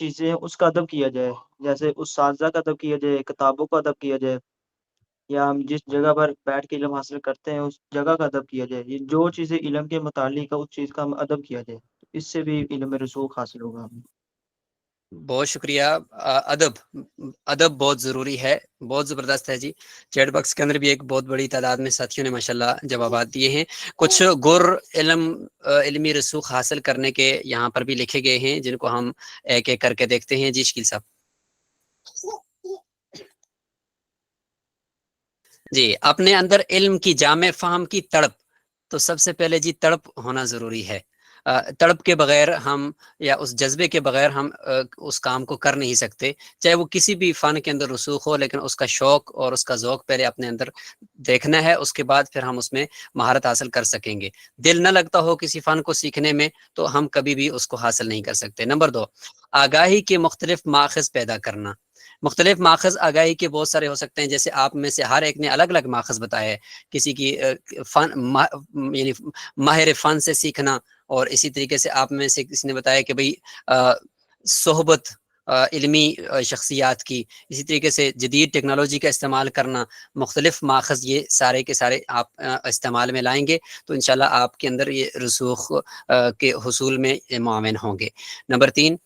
چیزیں ہیں اس کا ادب کیا جائے، جیسے اساتذہ کا ادب کیا جائے، کتابوں کا ادب کیا جائے، یا ہم جس جگہ پر بیٹھ کے علم حاصل کرتے ہیں اس جگہ کا ادب کیا جائے، یہ جو چیزیں علم کے متعلق ہے اس چیز کا ہم ادب کیا جائے، اس سے بھی علم رسوخ حاصل ہوگا ہمیں۔ بہت شکریہ۔ ادب ادب بہت ضروری ہے، بہت زبردست ہے جی۔ چیٹ باکس کے اندر بھی ایک بہت بڑی تعداد میں ساتھیوں نے ماشاءاللہ جوابات دیے ہیں۔ کچھ علمی رسوخ حاصل کرنے کے یہاں پر بھی لکھے گئے ہیں جن کو ہم ایک ایک کر کے دیکھتے ہیں۔ جی شکیل صاحب جی، اپنے اندر علم کی جامع فہم کی تڑپ، تو سب سے پہلے جی تڑپ ہونا ضروری ہے۔ تڑپ کے بغیر ہم یا اس جذبے کے بغیر ہم اس کام کو کر نہیں سکتے، چاہے وہ کسی بھی فن کے اندر رسوخ ہو، لیکن اس کا شوق اور اس کا ذوق پہلے اپنے اندر دیکھنا ہے، اس کے بعد پھر ہم اس میں مہارت حاصل کر سکیں گے۔ دل نہ لگتا ہو کسی فن کو سیکھنے میں تو ہم کبھی بھی اس کو حاصل نہیں کر سکتے۔ نمبر 2، آگاہی کے مختلف ماخذ پیدا کرنا۔ مختلف ماخذ آگاہی کے بہت سارے ہو سکتے ہیں، جیسے آپ میں سے ہر ایک نے الگ الگ ماخذ بتایا ہے۔ کسی کی یعنی ماہر فن سے سیکھنا، اور اسی طریقے سے آپ میں سے کسی نے بتایا کہ بھئی صحبت علمی شخصیات کی، اسی طریقے سے جدید ٹیکنالوجی کا استعمال کرنا، مختلف ماخذ یہ سارے کے سارے آپ استعمال میں لائیں گے تو انشاءاللہ آپ کے اندر یہ رسوخ کے حصول میں معاون ہوں گے۔ نمبر 3،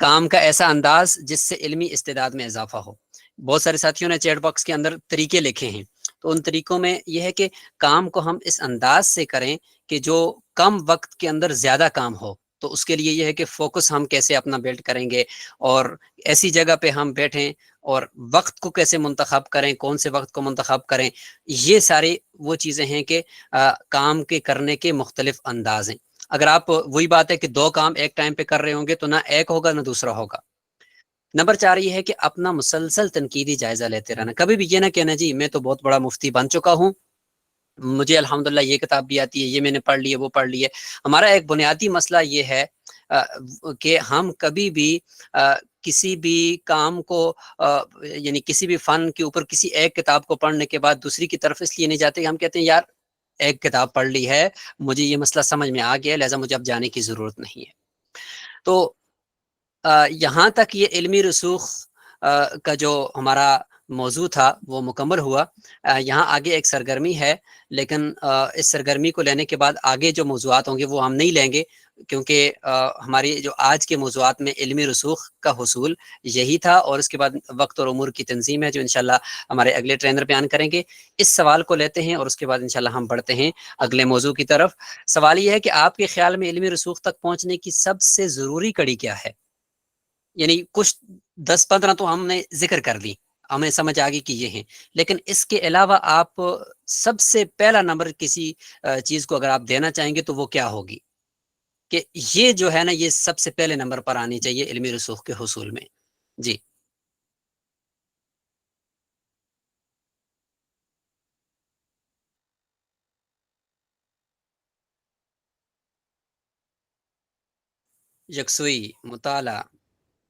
کام کا ایسا انداز جس سے علمی استعداد میں اضافہ ہو۔ بہت سارے ساتھیوں نے چیٹ باکس کے اندر طریقے لکھے ہیں، تو ان طریقوں میں یہ ہے کہ کام کو ہم اس انداز سے کریں کہ جو کم وقت کے اندر زیادہ کام ہو۔ تو اس کے لیے یہ ہے کہ فوکس ہم کیسے اپنا بلڈ کریں گے، اور ایسی جگہ پہ ہم بیٹھیں، اور وقت کو کیسے منتخب کریں، کون سے وقت کو منتخب کریں۔ یہ ساری وہ چیزیں ہیں کہ کام کے کرنے کے مختلف انداز ہیں۔ اگر آپ وہی بات ہے کہ 2 کام ایک ٹائم پہ کر رہے ہوں گے تو نہ ایک ہوگا نہ دوسرا ہوگا۔ نمبر 4 یہ ہے کہ اپنا مسلسل تنقیدی جائزہ لیتے رہنا۔ کبھی بھی یہ نہ کہنا جی میں تو بہت بڑا مفتی بن چکا ہوں، مجھے الحمدللہ یہ کتاب بھی آتی ہے، یہ میں نے پڑھ لی ہے، وہ پڑھ لی ہے۔ ہمارا ایک بنیادی مسئلہ یہ ہے کہ ہم کبھی بھی کسی بھی کام کو یعنی کسی بھی فن کے اوپر کسی ایک کتاب کو پڑھنے کے بعد دوسری کی طرف اس لیے نہیں جاتے کہ ہم کہتے ہیں یار ایک کتاب پڑھ لی ہے، مجھے یہ مسئلہ سمجھ میں آ گیا، لہٰذا مجھے اب جانے کی ضرورت نہیں ہے۔ تو یہاں تک یہ علمی رسوخ کا جو ہمارا موضوع تھا وہ مکمل ہوا۔ یہاں آگے ایک سرگرمی ہے، لیکن اس سرگرمی کو لینے کے بعد آگے جو موضوعات ہوں گے وہ ہم نہیں لیں گے، کیونکہ ہماری جو آج کے موضوعات میں علمی رسوخ کا حصول یہی تھا، اور اس کے بعد وقت اور امور کی تنظیم ہے جو انشاءاللہ ہمارے اگلے ٹرینر بیان کریں گے۔ اس سوال کو لیتے ہیں اور اس کے بعد انشاءاللہ ہم بڑھتے ہیں اگلے موضوع کی طرف۔ سوال یہ ہے کہ آپ کے خیال میں علمی رسوخ تک پہنچنے کی سب سے ضروری کڑی کیا ہے؟ یعنی کچھ 10-15 تو ہم نے ذکر کر لی، ہمیں سمجھ آ گئی کہ یہ ہیں، لیکن اس کے علاوہ آپ سب سے پہلا نمبر کسی چیز کو اگر آپ دینا چاہیں گے تو وہ کیا ہوگی کہ یہ جو ہے نا یہ سب سے پہلے نمبر پر آنی چاہیے علمی رسوخ کے حصول میں؟ جی یکسوئی، مطالعہ،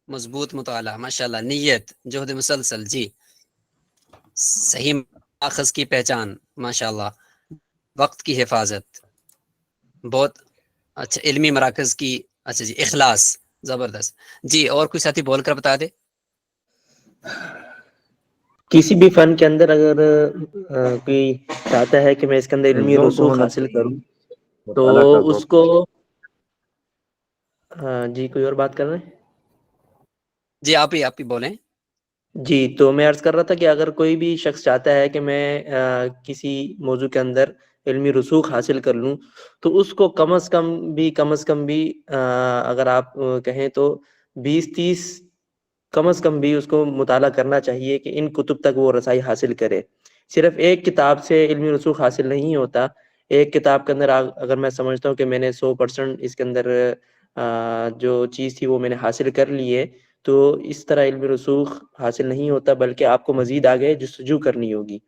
مضبوط مطالعہ، ماشاءاللہ، نیت، جہد مسلسل، جی صحیح ماخذ کی پہچان، ماشاءاللہ، وقت کی حفاظت، بہت اچھا، علمی مراکز کی، اچھا جی، اخلاص، زبردست۔ جی اور کوئی ساتھی بول کر بتا دے۔ کسی بھی فن کے اندر اگر کوئی چاہتا ہے کہ میں اس کے اندر علمی رسوخ حاصل کروں تو اس کو جی کوئی اور بات کر رہے ہیں؟ جی آپ ہی بولیں۔ جی تو میں عرض کر رہا تھا کہ اگر کوئی بھی شخص چاہتا ہے کہ میں کسی موضوع کے اندر علمی رسوخ حاصل کر لوں تو اس کو کم از کم بھی اگر آپ کہیں تو 20-30 کم از کم بھی اس کو مطالعہ کرنا چاہیے کہ ان کتب تک وہ رسائی حاصل کرے۔ صرف ایک کتاب سے علمی رسوخ حاصل نہیں ہوتا۔ ایک کتاب کے اندر اگر میں سمجھتا ہوں کہ میں نے 100% اس کے اندر جو چیز تھی وہ میں نے حاصل کر لی ہے، تو اس طرح علمی رسوخ حاصل نہیں ہوتا، بلکہ آپ کو مزید آگے جستجو کرنی ہوگی،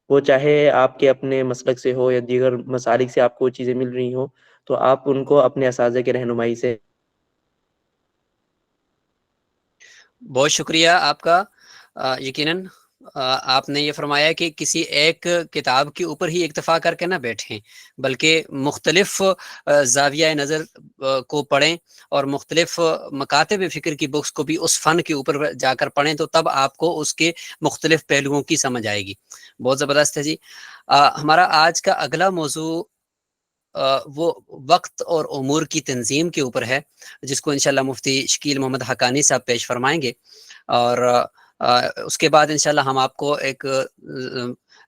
وہ چاہے آپ کے اپنے مسلک سے ہو یا دیگر مسالک سے آپ کو چیزیں مل رہی ہوں، تو آپ ان کو اپنے اساتذہ کی رہنمائی سے۔ بہت شکریہ آپ کا۔ یقیناً آپ نے یہ فرمایا کہ کسی ایک کتاب کے اوپر ہی اکتفا کر کے نہ بیٹھیں، بلکہ مختلف زاویہ نظر کو پڑھیں اور مختلف مکاتب فکر کی بکس کو بھی اس فن کے اوپر جا کر پڑھیں، تو تب آپ کو اس کے مختلف پہلوؤں کی سمجھ آئے گی۔ بہت زبردست ہے جی۔ ہمارا آج کا اگلا موضوع وہ وقت اور امور کی تنظیم کے اوپر ہے، جس کو انشاءاللہ مفتی شکیل محمد حقانی صاحب پیش فرمائیں گے، اور اس کے بعد انشاءاللہ ہم آپ کو ایک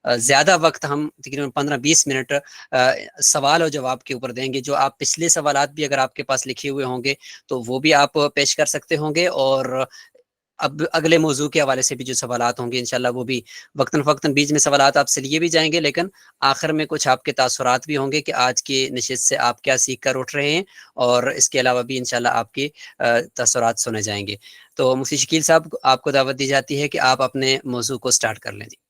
زیادہ وقت، ہم تقریباً 15-20 منٹ سوال و جواب کے اوپر دیں گے۔ جو آپ پچھلے سوالات بھی اگر آپ کے پاس لکھے ہوئے ہوں گے تو وہ بھی آپ پیش کر سکتے ہوں گے، اور اب اگلے موضوع کے حوالے سے بھی جو سوالات ہوں گے انشاءاللہ وہ بھی وقتاً فوقتاً بیچ میں سوالات آپ سے لیے بھی جائیں گے، لیکن آخر میں کچھ آپ کے تاثرات بھی ہوں گے کہ آج کی نشست سے آپ کیا سیکھ کر اٹھ رہے ہیں، اور اس کے علاوہ بھی انشاءاللہ آپ کے تاثرات سنے جائیں گے۔ تو مفتی شکیل صاحب، آپ کو دعوت دی جاتی ہے کہ آپ اپنے موضوع کو سٹارٹ کر لیں جی۔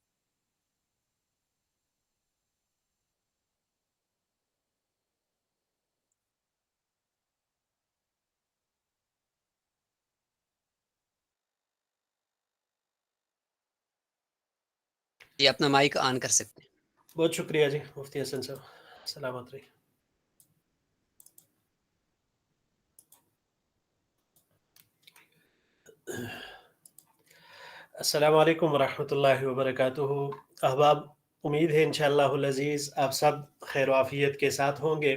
یہ اپنا مائک آن کر سکتے ہیں۔ بہت شکریہ جی مفتی حسن صاحب، سلامت رہی۔ السلام علیکم ورحمۃ اللہ وبرکاتہ۔ احباب، امید ہے انشاءاللہ العزیز آپ سب خیر و عافیت کے ساتھ ہوں گے،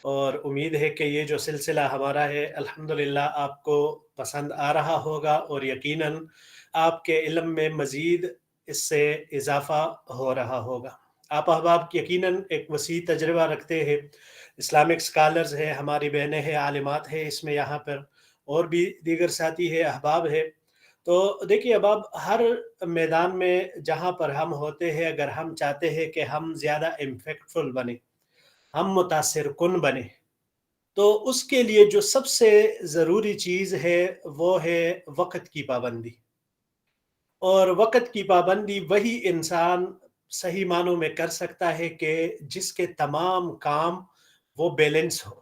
اور امید ہے کہ یہ جو سلسلہ ہمارا ہے الحمدللہ آپ کو پسند آ رہا ہوگا، اور یقیناً آپ کے علم میں مزید اس سے اضافہ ہو رہا ہوگا۔ آپ احباب یقیناً ایک وسیع تجربہ رکھتے ہیں، اسلامک اسکالرز ہیں، ہماری بہنیں ہیں، عالمات ہیں، اس میں یہاں پر اور بھی دیگر ساتھی ہے، احباب ہے۔ تو دیکھیے احباب، ہر میدان میں جہاں پر ہم ہوتے ہیں، اگر ہم چاہتے ہیں کہ ہم زیادہ امپیکٹفل بنیں، ہم متاثر کن بنیں، تو اس کے لیے جو سب سے ضروری چیز ہے وہ ہے وقت کی پابندی۔ اور وقت کی پابندی وہی انسان صحیح معنوں میں کر سکتا ہے کہ جس کے تمام کام وہ بیلنس ہو۔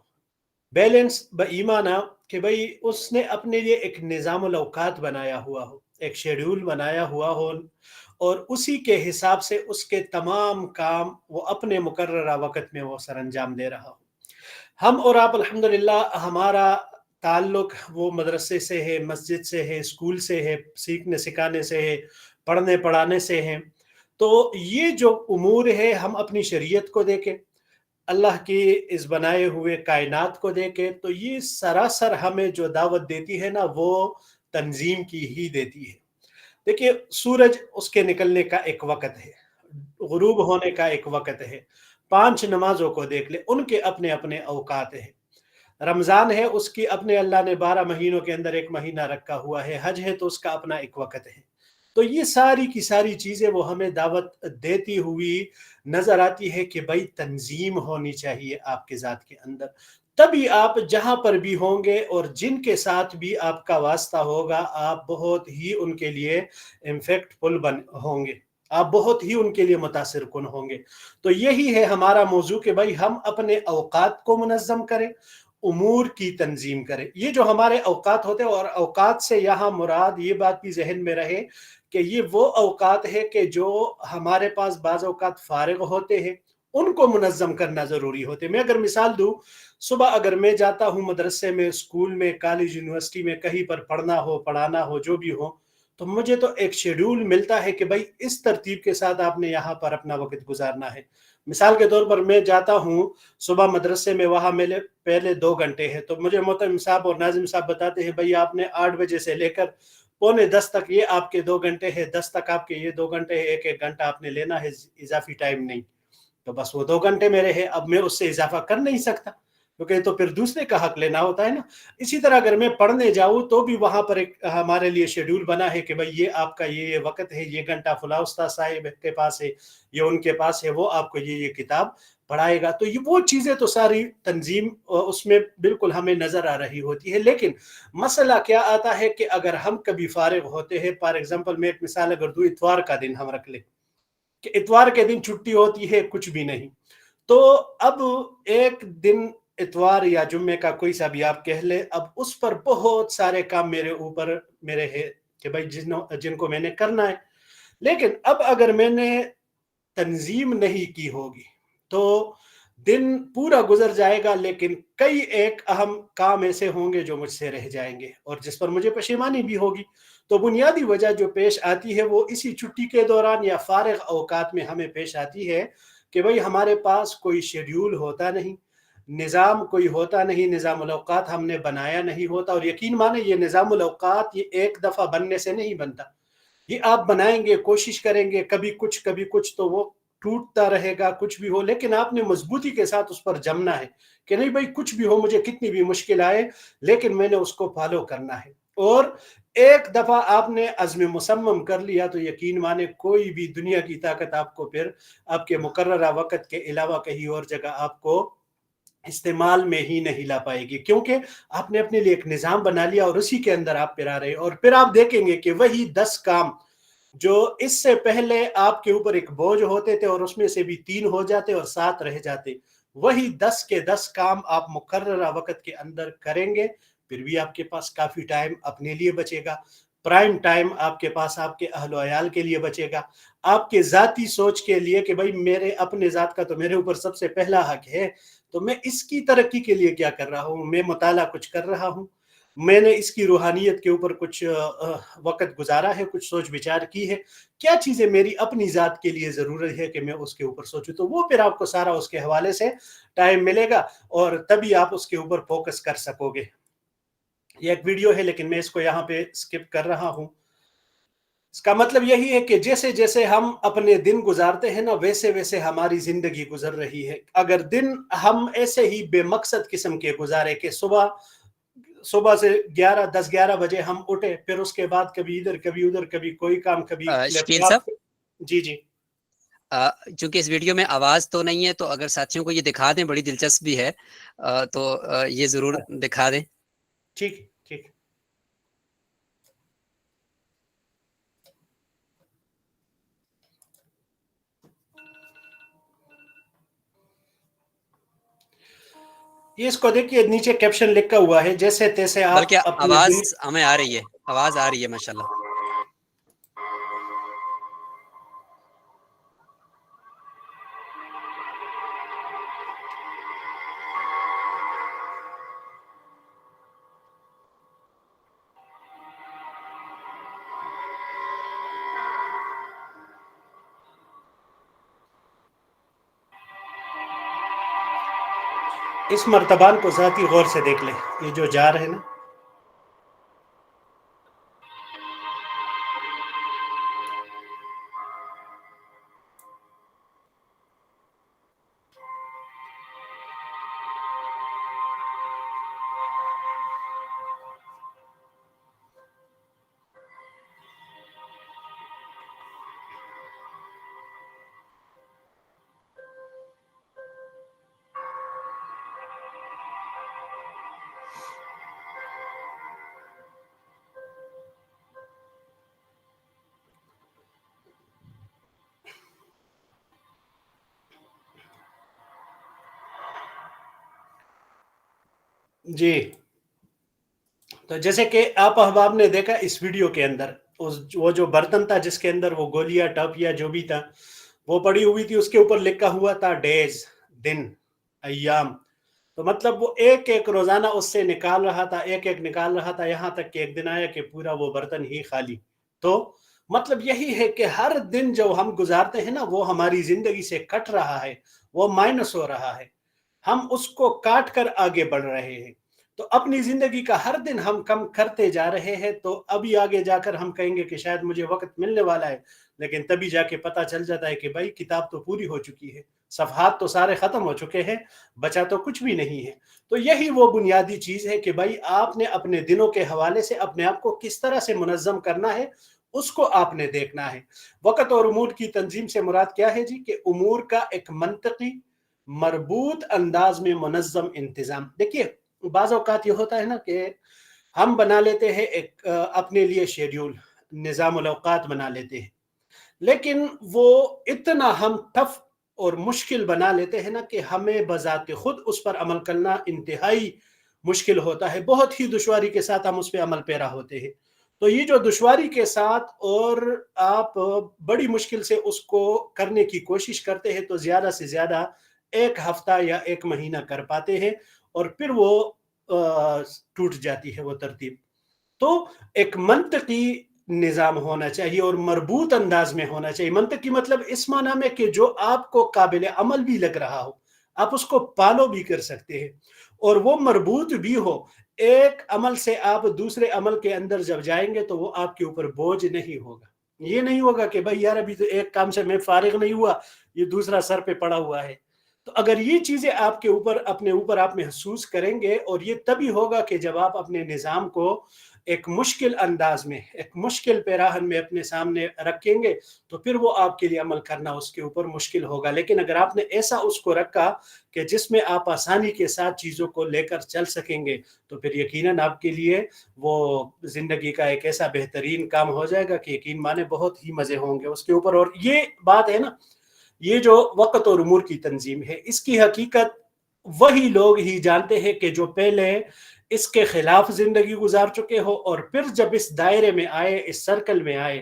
بیلنس بایمانہ کہ بھئی اس نے اپنے لیے ایک نظام الاوقات بنایا ہوا ہو، ایک شیڈول بنایا ہوا ہو، اور اسی کے حساب سے اس کے تمام کام وہ اپنے مقررہ وقت میں وہ سر انجام دے رہا ہو۔ ہم اور آپ الحمدللہ ہمارا تعلق وہ مدرسے سے ہے، مسجد سے ہے، اسکول سے ہے، سیکھنے سکھانے سے ہے، پڑھنے پڑھانے سے ہے۔ تو یہ جو امور ہے، ہم اپنی شریعت کو دیکھیں، اللہ کی اس بنائے ہوئے کائنات کو دیکھیں، تو یہ سراسر ہمیں جو دعوت دیتی ہے نا، وہ تنظیم کی ہی دیتی ہے۔ دیکھیے، سورج اس کے نکلنے کا ایک وقت ہے، غروب ہونے کا ایک وقت ہے، 5 نمازوں کو دیکھ لے، ان کے اپنے اپنے اوقات ہیں۔ رمضان ہے، اس کی اپنے اللہ نے 12 مہینوں کے اندر ایک مہینہ رکھا ہوا ہے۔ حج ہے تو اس کا اپنا ایک وقت ہے۔ تو یہ ساری کی ساری چیزیں وہ ہمیں دعوت دیتی ہوئی نظر آتی ہے کہ بھائی تنظیم ہونی چاہیے آپ کے ذات کے اندر، تبھی آپ جہاں پر بھی ہوں گے اور جن کے ساتھ بھی آپ کا واسطہ ہوگا، آپ بہت ہی ان کے لیے امپیکٹفل ہوں گے، آپ بہت ہی ان کے لیے متاثر کن ہوں گے۔ تو یہی ہے ہمارا موضوع کہ بھائی ہم اپنے اوقات کو منظم کریں، امور کی تنظیم کریں۔ یہ جو ہمارے اوقات ہوتے ہیں، اور اوقات سے یہاں مراد یہ بات بھی ذہن میں رہے کہ یہ وہ اوقات ہے کہ جو ہمارے پاس بعض اوقات فارغ ہوتے ہیں، ان کو منظم کرنا ضروری ہوتے۔ میں اگر مثال دوں، صبح اگر میں جاتا ہوں مدرسے میں، اسکول میں، کالج، یونیورسٹی میں، کہیں پر پڑھنا ہو، پڑھانا ہو، جو بھی ہو، تو مجھے تو ایک شیڈول ملتا ہے کہ بھائی اس ترتیب کے ساتھ آپ نے یہاں پر اپنا وقت گزارنا ہے۔ مثال کے طور پر میں جاتا ہوں صبح مدرسے میں، وہاں میرے پہلے 2 گھنٹے ہیں، تو مجھے محترم صاحب اور ناظم صاحب بتاتے ہیں بھائی آپ نے 8 بجے سے لے کر 9:45 تک یہ آپ کے 2 گھنٹے ہیں، 10 تک آپ کے یہ 2 گھنٹے ہیں، ایک ایک گھنٹہ آپ نے لینا ہے، اضافی ٹائم نہیں۔ تو بس وہ 2 گھنٹے میرے ہیں، اب میں اس سے اضافہ کر نہیں سکتا، کیونکہ تو پھر دوسرے کا حق لینا ہوتا ہے نا۔ اسی طرح اگر میں پڑھنے جاؤں تو بھی وہاں پر ایک ہمارے لیے شیڈول بنا ہے کہ بھئی یہ آپ کا یہ وقت ہے، یہ گھنٹہ فلاں استاد صاحب کے پاس ہے، یہ ان کے پاس ہے، وہ آپ کو یہ کتاب پڑھائے گا۔ تو یہ وہ چیزیں تو ساری تنظیم اس میں بالکل ہمیں نظر آ رہی ہوتی ہے۔ لیکن مسئلہ کیا آتا ہے کہ اگر ہم کبھی فارغ ہوتے ہیں، فار ایگزامپل میں ایک مثال اگر دوں، اتوار کا دن ہم رکھ لیں کہ اتوار کے دن چھٹی ہوتی ہے، کچھ بھی نہیں، تو اب ایک دن اتوار یا جمعے کا کوئی سا بھی آپ کہہ لے، اب اس پر بہت سارے کام میرے اوپر میرے ہیں کہ بھائی جن کو میں نے کرنا ہے۔ لیکن اب اگر میں نے تنظیم نہیں کی ہوگی تو دن پورا گزر جائے گا، لیکن کئی ایک اہم کام ایسے ہوں گے جو مجھ سے رہ جائیں گے اور جس پر مجھے پشیمانی بھی ہوگی۔ تو بنیادی وجہ جو پیش آتی ہے وہ اسی چھٹی کے دوران یا فارغ اوقات میں ہمیں پیش آتی ہے کہ بھئی ہمارے پاس کوئی شیڈیول ہوتا نہیں، نظام کوئی ہوتا نہیں، نظام الاوقات ہم نے بنایا نہیں ہوتا۔ اور یقین مانیں یہ نظام الاوقات یہ ایک دفعہ بننے سے نہیں بنتا، یہ آپ بنائیں گے، کوشش کریں گے، کبھی کچھ تو وہ ٹوٹتا رہے گا، کچھ بھی ہو، لیکن آپ نے مضبوطی کے ساتھ اس پر جمنا ہے کہ نہیں بھائی کچھ بھی ہو، مجھے کتنی بھی مشکل آئے لیکن میں نے اس کو فالو کرنا ہے۔ اور ایک دفعہ آپ نے عزم مصمم کر لیا تو یقین مانے کوئی بھی دنیا کی طاقت آپ کو پھر آپ کے مقررہ وقت کے علاوہ کہیں اور جگہ آپ کو استعمال میں ہی نہیں لا پائے گی، کیونکہ آپ نے اپنے لیے ایک نظام بنا لیا اور اسی کے اندر آپ پھر آ رہے، اور پھر آپ دیکھیں گے کہ وہی 10 کام جو اس سے پہلے آپ کے اوپر ایک بوجھ ہوتے تھے اور اس میں سے بھی 3 ہو جاتے اور 7 رہ جاتے، وہی 10 کے 10 کام آپ مقررہ وقت کے اندر کریں گے، پھر بھی آپ کے پاس کافی ٹائم اپنے لیے بچے گا، پرائم ٹائم آپ کے پاس آپ کے اہل و عیال کے لیے بچے گا، آپ کے ذاتی سوچ کے لیے کہ بھائی میرے اپنے ذات کا تو میرے اوپر سب سے پہلا حق ہے، تو میں اس کی ترقی کے لیے کیا کر رہا ہوں، میں مطالعہ کچھ کر رہا ہوں، میں نے اس کی روحانیت کے اوپر کچھ وقت گزارا ہے، کچھ سوچ بچار کی ہے، کیا چیزیں میری اپنی ذات کے لیے ضروری ہے کہ میں اس کے اوپر سوچوں، تو وہ پھر آپ کو سارا اس کے حوالے سے ٹائم ملے گا اور تبھی آپ اس کے اوپر فوکس کر سکو گے۔ یہ ایک ویڈیو ہے لیکن میں اس کو یہاں پہ سکپ کر رہا ہوں۔ اس کا مطلب یہی ہے کہ جیسے جیسے ہم اپنے دن گزارتے ہیں نا ویسے ویسے ہماری زندگی گزر رہی ہے۔ اگر دن ہم ایسے ہی بے مقصد قسم کے گزارے کہ صبح سے 10-11 بجے ہم اٹھے، پھر اس کے بعد کبھی ادھر کبھی ادھر، کبھی کوئی کام، کبھی لیپ شکیل صاحب، ٹاپ۔ جی جی چونکہ اس ویڈیو میں آواز تو نہیں ہے تو اگر ساتھیوں کو یہ دکھا دیں، بڑی دلچسپی ہے، تو یہ ضرور دکھا دیں۔ ٹھیک ٹھیک۔ یہ اس کو دیکھیے نیچے کیپشن لکھا ہوا ہے، جیسے تیسے آپ بلکہ اپنے آواز دن۔ ہمیں آ رہی ہے، آواز آ رہی ہے ماشاءاللہ۔ اس مرتبان کو ذاتی غور سے دیکھ لیں، یہ جو جا رہے ہیں نا، جی تو جیسے کہ آپ احباب نے دیکھا اس ویڈیو کے اندر وہ جو برتن تھا جس کے اندر وہ گولیاں ٹپ یا جو بھی تھا وہ پڑی ہوئی تھی، اس کے اوپر لکھا ہوا تھا ڈیز، دن، ایام، تو مطلب وہ ایک ایک روزانہ اس سے نکال رہا تھا، ایک ایک نکال رہا تھا، یہاں تک کہ ایک دن آیا کہ پورا وہ برتن ہی خالی۔ تو مطلب یہی ہے کہ ہر دن جو ہم گزارتے ہیں نا وہ ہماری زندگی سے کٹ رہا ہے، وہ مائنس ہو رہا ہے، ہم اس کو کاٹ کر آگے بڑھ رہے ہیں۔ تو اپنی زندگی کا ہر دن ہم کم کرتے جا رہے ہیں، تو ابھی آگے جا کر ہم کہیں گے کہ شاید مجھے وقت ملنے والا ہے، لیکن تبھی جا کے پتہ چل جاتا ہے کہ بھائی کتاب تو پوری ہو چکی ہے، صفحات تو سارے ختم ہو چکے ہیں، بچا تو کچھ بھی نہیں ہے۔ تو یہی وہ بنیادی چیز ہے کہ بھائی آپ نے اپنے دنوں کے حوالے سے اپنے آپ کو کس طرح سے منظم کرنا ہے، اس کو آپ نے دیکھنا ہے۔ وقت اور امور کی تنظیم سے مراد کیا ہے جی؟ کہ امور کا ایک منطقی مربوط انداز میں منظم انتظام۔ دیکھیے بعض اوقات یہ ہوتا ہے نا کہ ہم بنا لیتے ہیں ایک اپنے لیے شیڈیول، نظام الاوقات بنا لیتے ہیں، لیکن وہ اتنا ہم ٹف اور مشکل بنا لیتے ہیں نا کہ ہمیں بذات خود اس پر عمل کرنا انتہائی مشکل ہوتا ہے، بہت ہی دشواری کے ساتھ ہم اس پہ عمل پیرا ہوتے ہیں۔ تو یہ جو دشواری کے ساتھ اور آپ بڑی مشکل سے اس کو کرنے کی کوشش کرتے ہیں تو زیادہ سے زیادہ 1 ہفتہ یا 1 مہینہ کر پاتے ہیں اور پھر وہ ٹوٹ جاتی ہے وہ ترتیب. تو ایک منطقی نظام ہونا چاہیے اور مربوط انداز میں ہونا چاہیے. منطقی مطلب اس معنی میں کہ جو آپ کو قابل عمل بھی لگ رہا ہو, آپ اس کو فالو بھی کر سکتے ہیں اور وہ مربوط بھی ہو. ایک عمل سے آپ دوسرے عمل کے اندر جب جائیں گے تو وہ آپ کے اوپر بوجھ نہیں ہوگا. یہ نہیں ہوگا کہ بھائی یار ابھی تو ایک کام سے میں فارغ نہیں ہوا, یہ دوسرا سر پہ پڑا ہوا ہے. تو اگر یہ چیزیں آپ کے اوپر اپنے اوپر آپ محسوس کریں گے, اور یہ تبھی ہوگا کہ جب آپ اپنے نظام کو ایک مشکل انداز میں, ایک مشکل پیراہن میں اپنے سامنے رکھیں گے تو پھر وہ آپ کے لیے عمل کرنا اس کے اوپر مشکل ہوگا. لیکن اگر آپ نے ایسا اس کو رکھا کہ جس میں آپ آسانی کے ساتھ چیزوں کو لے کر چل سکیں گے تو پھر یقیناً آپ کے لیے وہ زندگی کا ایک ایسا بہترین کام ہو جائے گا کہ یقین مانے بہت ہی مزے ہوں گے اس کے اوپر. اور یہ بات ہے نا, یہ جو وقت اور امور کی تنظیم ہے, اس کی حقیقت وہی لوگ ہی جانتے ہیں کہ جو پہلے اس کے خلاف زندگی گزار چکے ہو اور پھر جب اس دائرے میں آئے, اس سرکل میں آئے,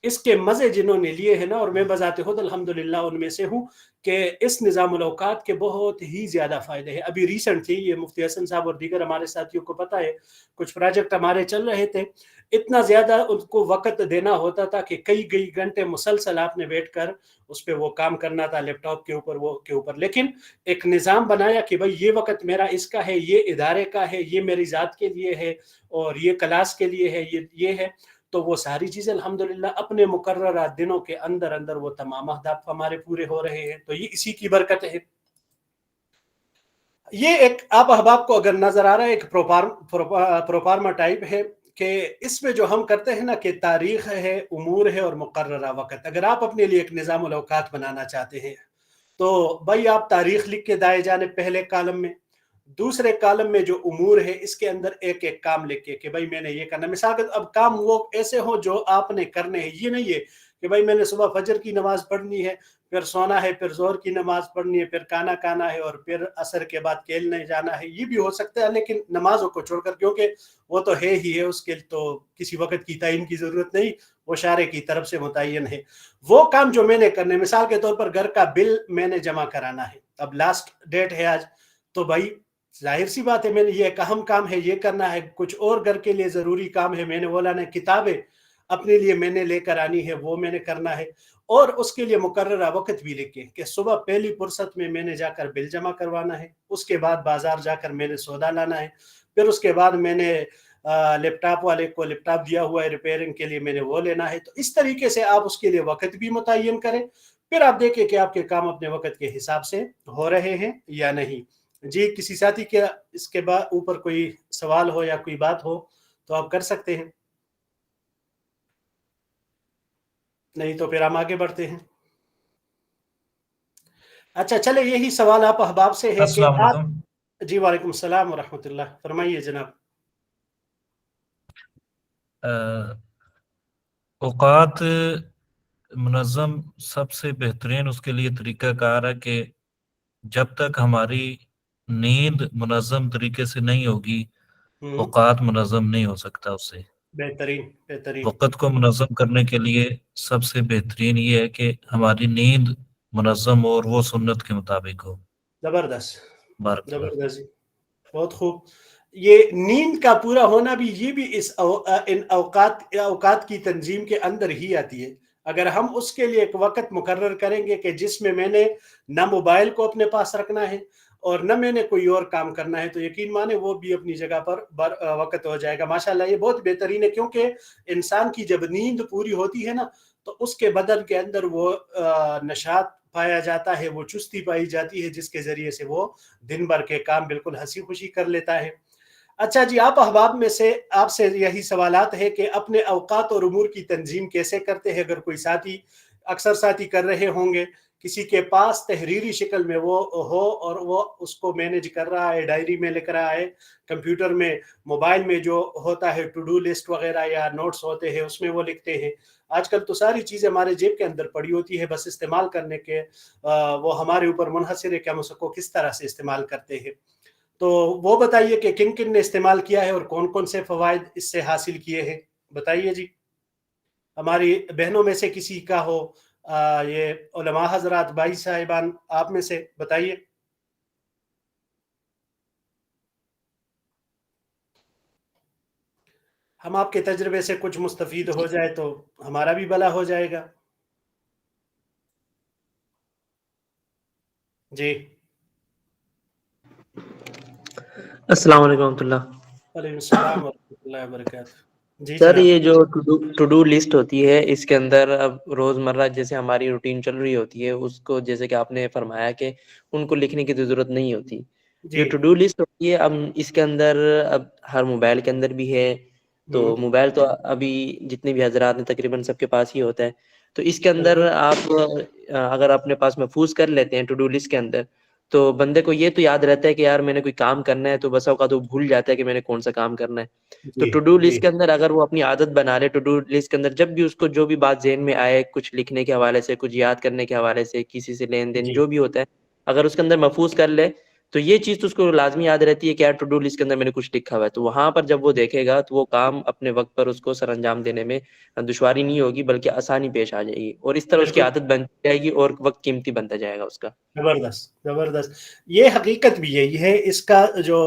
اس کے مزے جنہوں نے لیے ہیں نا, اور میں بذات خود الحمدللہ ان میں سے ہوں کہ اس نظام الاوقات کے بہت ہی زیادہ فائدے ہیں. ابھی ریسنٹلی یہ مفتی حسن صاحب اور دیگر ہمارے ساتھیوں کو پتہ ہے, کچھ پروجیکٹ ہمارے چل رہے تھے, اتنا زیادہ ان کو وقت دینا ہوتا تھا کہ کئی گھنٹے مسلسل آپ نے بیٹھ کر اس پہ وہ کام کرنا تھا, لیپ ٹاپ کے اوپر وہ کے اوپر. لیکن ایک نظام بنایا کہ بھائی یہ وقت میرا اس کا ہے, یہ ادارے کا ہے, یہ میری ذات کے لیے ہے, اور یہ کلاس کے لیے ہے, یہ ہے. تو وہ ساری چیزیں الحمدللہ اپنے مقررہ دنوں کے اندر اندر وہ تمام اہداف ہمارے پورے ہو رہے ہیں. تو یہ اسی کی برکت ہے. یہ ایک آپ احباب کو اگر نظر آ رہا ہے ایک پروپارما ٹائپ ہے کہ اس میں جو ہم کرتے ہیں نا کہ تاریخ ہے, امور ہے اور مقررہ وقت. اگر آپ اپنے لیے ایک نظام الاوقات بنانا چاہتے ہیں تو بھائی آپ تاریخ لکھ کے دائیں جانب پہلے کالم میں, دوسرے کالم میں جو امور ہے اس کے اندر ایک ایک کام لکھ کے کہ بھائی میں نے یہ کرنا. مثال کے اب کام وہ ایسے ہوں جو آپ نے کرنے ہیں, یہ نہیں ہے کہ بھائی میں نے صبح فجر کی نماز پڑھنی ہے, پھر سونا ہے, پھر ظہر کی نماز پڑھنی ہے, پھر کھانا ہے, اور پھر عصر کے بعد کھیلنے جانا ہے. یہ بھی ہو سکتا ہے لیکن نمازوں کو چھوڑ کر, کیونکہ وہ تو ہے ہی ہے, اس کے تو کسی وقت کی تعین کی ضرورت نہیں, وہ شارع کی طرف سے متعین ہے. وہ کام جو میں نے کرنے, مثال کے طور پر گھر کا بل میں نے جمع کرانا ہے, اب لاسٹ ڈیٹ ہے آج, تو بھائی ظاہر سی بات ہے میں نے یہ ایک اہم کام ہے, یہ کرنا ہے. کچھ اور گھر کے لیے ضروری کام ہے, میں نے وہ لانا ہے. کتابیں اپنے لیے میں نے لے کر آنی ہے, وہ میں نے کرنا ہے. اور اس کے لیے مقررہ وقت بھی لکھیں کہ صبح پہلی فرصت میں نے جا کر بل جمع کروانا ہے, اس کے بعد بازار جا کر میں نے سودا لانا ہے, پھر اس کے بعد میں نے لیپ ٹاپ والے کو لیپ ٹاپ دیا ہوا ہے ریپیئرنگ کے لیے, میں نے وہ لینا ہے. تو اس طریقے سے آپ اس کے لیے وقت بھی متعین کریں, پھر آپ دیکھیں کہ آپ کے کام اپنے وقت کے حساب سے ہو رہے ہیں یا نہیں. جی کسی ساتھی کے اس کے بعد اوپر کوئی سوال ہو یا کوئی بات ہو تو آپ کر سکتے ہیں, نہیں تو پھر ہم آگے بڑھتے ہیں. اچھا چلے, یہی سوال آپ احباب سے ہے کہ السلام آپ, علیکم. جی وعلیکم السلام ورحمۃ اللہ, فرمائیے جناب. اوقات منظم سب سے بہترین اس کے لیے طریقہ کار ہے کہ جب تک ہماری نیند منظم طریقے سے نہیں ہوگی اوقات منظم نہیں ہو سکتا. اس سے بہترین وقت کو منظم کرنے کے لیے سب سے بہترین یہ ہے کہ ہماری نیند منظم اور وہ سنت کے مطابق ہو. زبردست بارک اللہ. زبردست, بہت خوب. یہ نیند کا پورا ہونا بھی یہ بھی اس ان اوقات کی تنظیم کے اندر ہی آتی ہے. اگر ہم اس کے لیے ایک وقت مقرر کریں گے کہ جس میں نے نہ موبائل کو اپنے پاس رکھنا ہے اور نہ میں نے کوئی اور کام کرنا ہے, تو یقین مانے وہ بھی اپنی جگہ پر وقت ہو جائے گا. ماشاءاللہ یہ بہت بہترین ہے, کیونکہ انسان کی جب نیند پوری ہوتی ہے نا تو اس کے بدن کے اندر وہ نشاط پایا جاتا ہے, وہ چستی پائی جاتی ہے, جس کے ذریعے سے وہ دن بھر کے کام بالکل ہنسی خوشی کر لیتا ہے. اچھا جی, آپ احباب میں سے آپ سے یہی سوالات ہے کہ اپنے اوقات اور امور کی تنظیم کیسے کرتے ہیں. اگر کوئی ساتھی, اکثر ساتھی کر رہے ہوں گے, کسی کے پاس تحریری شکل میں وہ ہو اور وہ اس کو مینیج کر رہا ہے, ڈائری میں لکھ رہا ہے, کمپیوٹر میں, موبائل میں جو ہوتا ہے ٹو ڈو لسٹ وغیرہ یا نوٹس ہوتے ہیں اس میں وہ لکھتے ہیں. آج کل تو ساری چیزیں ہمارے جیب کے اندر پڑی ہوتی ہے, بس استعمال کرنے کے وہ ہمارے اوپر منحصر ہے کہ ہم اس کو کس طرح سے استعمال کرتے ہیں. تو وہ بتائیے کہ کن کن نے استعمال کیا ہے اور کون کون سے فوائد اس سے حاصل کیے ہیں. بتائیے جی، ہماری بہنوں میں سے کسی کا ہو، یہ علماء حضرات، بھائی صاحبان، آپ میں سے بتائیے. ہم آپ کے تجربے سے کچھ مستفید ہو جائے تو ہمارا بھی بھلا ہو جائے گا. جی السلام علیکم ورحمۃ اللہ. وعلیکم السلام ورحمۃ اللہ وبرکاتہ. جی سر جناب. یہ جو ٹو ڈو لسٹ ہوتی ہے اس کے اندر اب روزمرہ جیسے ہماری روٹین چل رہی ہوتی ہے اس کو جیسے کہ آپ نے فرمایا کہ ان کو لکھنے کی ضرورت نہیں ہوتی. جو جی ٹو ڈو لسٹ ہوتی ہے اب اس کے اندر اب ہر موبائل کے اندر بھی ہے. تو موبائل تو ابھی جتنے بھی حضرات ہیں تقریباً سب کے پاس ہی ہوتا ہے. تو اس کے اندر بالکل آپ اگر اپنے پاس محفوظ کر لیتے ہیں ٹو ڈو لسٹ کے اندر تو بندے کو یہ تو یاد رہتا ہے کہ یار میں نے کوئی کام کرنا ہے، تو بس اوقات وہ بھول جاتا ہے کہ میں نے کون سا کام کرنا ہے. تو جی ٹو ڈو جی لسٹ کے اندر اگر وہ اپنی عادت بنا لے، ٹو ڈو لسٹ کے اندر جب بھی اس کو جو بھی بات ذہن میں آئے، کچھ لکھنے کے حوالے سے، کچھ یاد کرنے کے حوالے سے، کسی سے لین دین جی جو بھی ہوتا ہے، اگر اس کے اندر محفوظ کر لے تو یہ چیز تو اس کو لازمی یاد رہتی ہے کہ یار ٹو ڈو لسٹ کے اندر میں نے کچھ لکھا ہوا ہے. تو وہاں پر جب وہ دیکھے گا تو وہ کام اپنے وقت پر اس کو سر انجام دینے میں دشواری نہیں ہوگی بلکہ آسانی پیش آ جائے گی، اور اس طرح اس کی بالکل عادت بن جائے گی اور وقت قیمتی بنتا جائے گا اس کا. زبردست زبردست. یہ حقیقت بھی یہی ہے، اس کا جو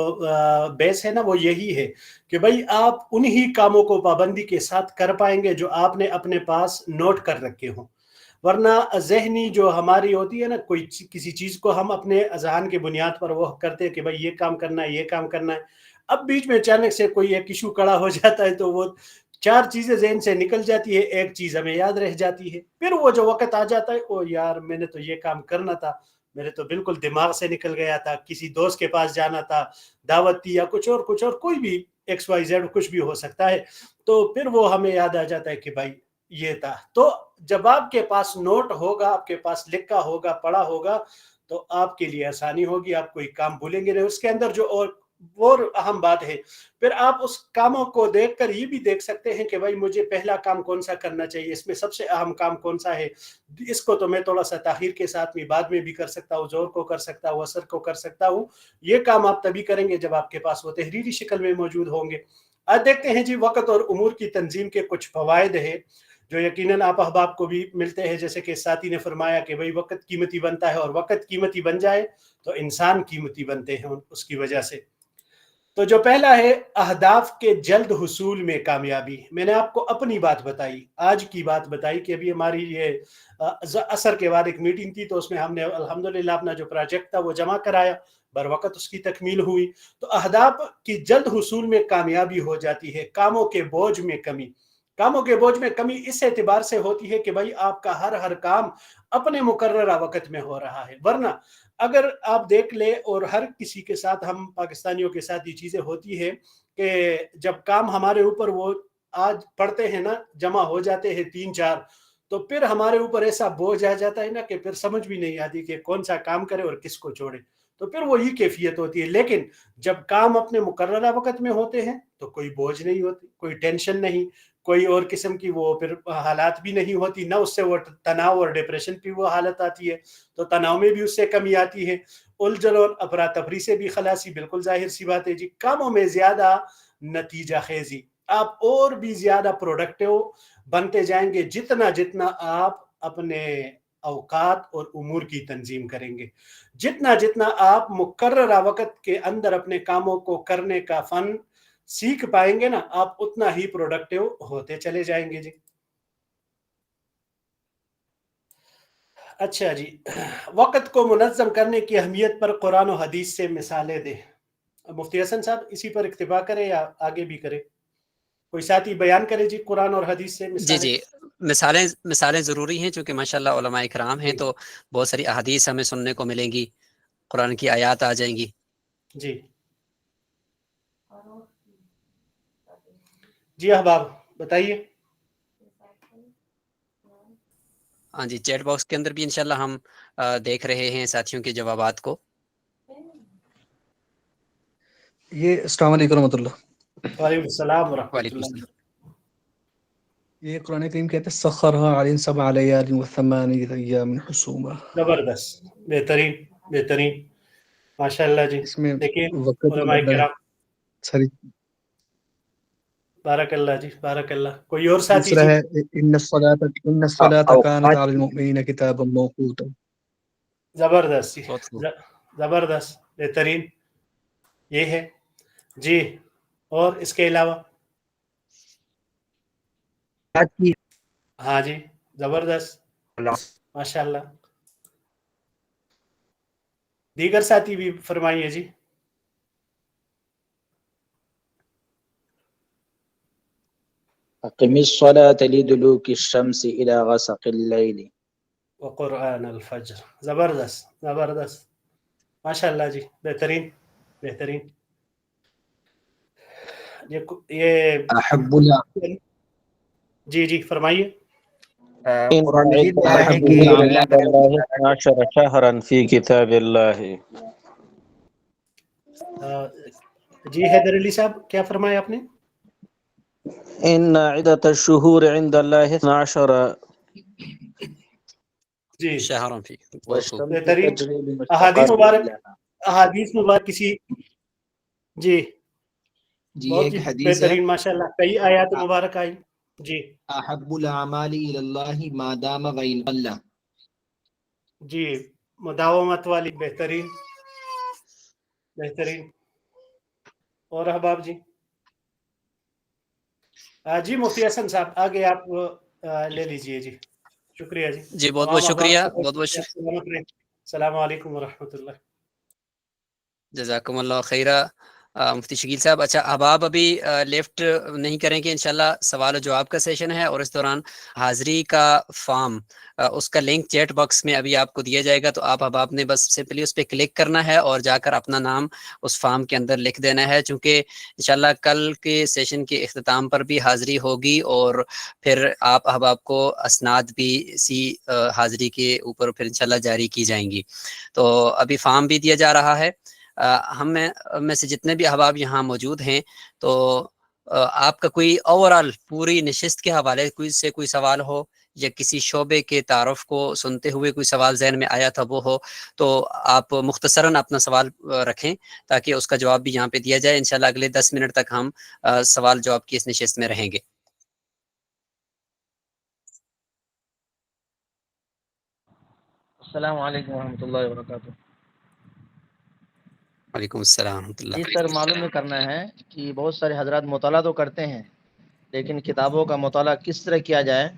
بیس ہے نا وہ یہی ہے کہ بھائی آپ انہی کاموں کو پابندی کے ساتھ کر پائیں گے جو آپ نے اپنے پاس نوٹ کر رکھے ہوں. ورنہ ذہنی جو ہماری ہوتی ہے نا، کوئی کسی چیز کو ہم اپنے اذہان کی بنیاد پر وہ کرتے ہیں کہ بھائی یہ کام کرنا ہے، یہ کام کرنا ہے. اب بیچ میں اچانک سے کوئی ایک ایشو کڑا ہو جاتا ہے تو وہ 4 چیزیں ذہن سے نکل جاتی ہے، ایک چیز ہمیں یاد رہ جاتی ہے. پھر وہ جو وقت آ جاتا ہے، او یار میں نے تو یہ کام کرنا تھا، میرے تو بالکل دماغ سے نکل گیا تھا، کسی دوست کے پاس جانا تھا، دعوت تھی یا کچھ اور کوئی بھی ایکس وائی زیڈ کچھ بھی ہو سکتا ہے. تو پھر وہ ہمیں یاد آ جاتا ہے کہ بھائی یہ تھا. تو جب آپ کے پاس نوٹ ہوگا، آپ کے پاس لکھا ہوگا، پڑھا ہوگا، تو آپ کے لیے آسانی ہوگی، آپ کوئی کام بھولیں گے نہیں. اس کے اندر جو اور اہم بات ہے، پھر آپ اس کاموں کو دیکھ کر یہ بھی دیکھ سکتے ہیں کہ بھائی مجھے پہلا کام کون سا کرنا چاہیے، اس میں سب سے اہم کام کون سا ہے. اس کو تو میں تھوڑا سا تاخیر کے ساتھ میں بعد میں بھی کر سکتا ہوں، زور کو کر سکتا ہوں، اثر کو کر سکتا ہوں. یہ کام آپ تبھی کریں گے جب آپ کے پاس وہ تحریری شکل میں موجود ہوں گے. آج دیکھتے ہیں جی وقت اور امور کی تنظیم کے کچھ فوائد ہیں جو یقیناً آپ احباب کو بھی ملتے ہیں. جیسے کہ ساتھی نے فرمایا کہ بھئی وقت قیمتی بنتا ہے، اور وقت قیمتی بن جائے تو انسان قیمتی بنتے ہیں اس کی وجہ سے. تو جو پہلا ہے اہداف کے جلد حصول میں کامیابی. میں نے آپ کو اپنی بات بتائی، آج کی بات بتائی کہ ابھی ہماری یہ عصر کے بعد ایک میٹنگ تھی، تو اس میں ہم نے الحمدللہ اپنا جو پروجیکٹ تھا وہ جمع کرایا، بر وقت اس کی تکمیل ہوئی. تو اہداف کی جلد حصول میں کامیابی ہو جاتی ہے. کاموں کے بوجھ میں کمی. کاموں کے بوجھ میں کمی اس اعتبار سے ہوتی ہے کہ بھائی آپ کا ہر کام اپنے مقررہ وقت میں ہو رہا ہے. ورنہ اگر آپ دیکھ لیں، اور ہر کسی کے ساتھ، ہم پاکستانیوں کے ساتھ یہ چیزیں ہوتی ہے کہ جب کام ہمارے اوپر وہ آج پڑھتے ہیں نا، جمع ہو جاتے ہیں 3-4، تو پھر ہمارے اوپر ایسا بوجھ آ جاتا ہے نا کہ پھر سمجھ بھی نہیں آتی کہ کون سا کام کرے اور کس کو چھوڑے. تو پھر وہی کیفیت ہوتی ہے. لیکن جب کام اپنے مقررہ وقت میں ہوتے ہیں تو کوئی بوجھ نہیں ہوتی، کوئی ٹینشن نہیں، کوئی اور قسم کی وہ پھر حالات بھی نہیں ہوتی، نہ اس سے وہ تناؤ اور ڈپریشن کی وہ حالت آتی ہے. تو تناؤ میں بھی اس سے کمی آتی ہے، الجھن اور افراتفری سے بھی خلاصی. بالکل ظاہر سی بات ہے جی. کاموں میں زیادہ نتیجہ خیزی. آپ اور بھی زیادہ پروڈکٹیو بنتے جائیں گے جتنا آپ اپنے اوقات اور امور کی تنظیم کریں گے. جتنا آپ مقررہ وقت کے اندر اپنے کاموں کو کرنے کا فن سیکھ پائیں گے نا، آپ اتنا ہی پروڈکٹیو ہوتے چلے جائیں گے جی. اچھا جی، وقت کو منظم کرنے کی اہمیت پر قرآن و حدیث سے مثالیں دیں. مفتی حسن صاحب اسی پر اکتفا کرے یا آگے بھی کرے؟ کوئی ساتھی بیان کرے جی قرآن اور حدیث سے جی مثالیں. جی، مثالیں ضروری ہیں، چونکہ ماشاءاللہ علماء اکرام ہیں تو بہت ساری احادیث ہمیں سننے کو ملیں گی، قرآن کی آیات آ جائیں گی. جی جی احباب بتائیے. ہاں جی، چیٹ باکس کے اندر بھی انشاءاللہ ہم دیکھ رہے ہیں ساتھیوں کے جوابات کو. یہ السلام علیکم ورحمۃ اللہ. وعلیکم السلام ورحمۃ وعلیکم اللہ. السلام. یہ قرآن کریم کہتے ہیں سخرها علیہم 7 لیال و 8 ایام حسوما. زبردست، بہترین ماشاء اللہ جی. اس میں دیکھیے وقت علماء کرام، ساری بارک اللہ جی، بارک اللہ. کوئی اور ساتھی دوسرا جی؟ ہے ان الصلاۃ کانت علی المؤمنین کتابا موقوتا. زبردست جی، بہت خوب. زبردست، بہترین. یہ ہے جی. اور اس کے علاوہ ہاں جی، زبردست، ماشاء اللہ. دیگر ساتھی بھی فرمائیے جی. أقم الصلاة لدلوك الشمس إلى غسق الليل. وقرآن الفجر. زبردست، زبردست، ماشاء اللہ جی، بہترین، بہترین. یہ أحب جی جی فرمائیے. قرآن مجید میں آیا ہے أحب کہ الأعمال اللہ تعالیٰ الله 12 شهرا في كتاب الله. جی حیدر علی صاحب کیا فرمایا آپ نے؟ إن عدة الشهور عند الله 12 جی شہروں فی. بہت خوب. والشمس بہترین. تجري احادیث لمستقر مبارک، لها. احادیث مبارک کسی جی جی بہت ایک ہی حدیث ہے بہترین، ماشاء اللہ. کئی آیات مبارک آئی جی. احب الاعمال الی اللہ ما دام وان قل. جی مداومت والی، بہترین، بہترین. اور احباب جی، جی مفتی حسن صاحب آگے آپ لے لیجئے جی. شکریہ جی. جی بہت تمام بہت احباب شکریہ. کا بہت بہت سلامت رہیں. السلام علیکم ورحمۃ اللہ. جزاکم اللہ خیرہ. مفتی شکیل صاحب، اچھا احباب ابھی لیفٹ نہیں کریں گے، انشاءاللہ سوال و جواب کا سیشن ہے، اور اس دوران حاضری کا فارم، اس کا لنک چیٹ باکس میں ابھی آپ کو دیا جائے گا، تو آپ احباب نے بس سمپلی اس پہ کلک کرنا ہے اور جا کر اپنا نام اس فارم کے اندر لکھ دینا ہے، چونکہ انشاءاللہ کل کے سیشن کے اختتام پر بھی حاضری ہوگی، اور پھر آپ احباب کو اسناد بھی اسی حاضری کے اوپر پھر انشاءاللہ جاری کی جائیں گی. تو ابھی فارم بھی دیا جا رہا ہے. ہم میں سے جتنے بھی احباب یہاں موجود ہیں، تو آپ کا کوئی اوورال پوری نشست کے حوالے سے کوئی سوال ہو، یا کسی شعبے کے تعارف کو سنتے ہوئے کوئی سوال ذہن میں آیا تھا وہ ہو، تو آپ مختصراً اپنا سوال رکھیں تاکہ اس کا جواب بھی یہاں پہ دیا جائے. انشاءاللہ اگلے 10 منٹ تک ہم سوال جواب کی اس نشست میں رہیں گے. السلام علیکم ورحمۃ اللہ وبرکاتہ. وعلیکم السلام ورحمۃ اللہ. جی سر، معلوم یہ کرنا ہے کہ بہت سارے حضرات مطالعہ تو کرتے ہیں، لیکن کتابوں کا مطالعہ کس طرح کیا جائے،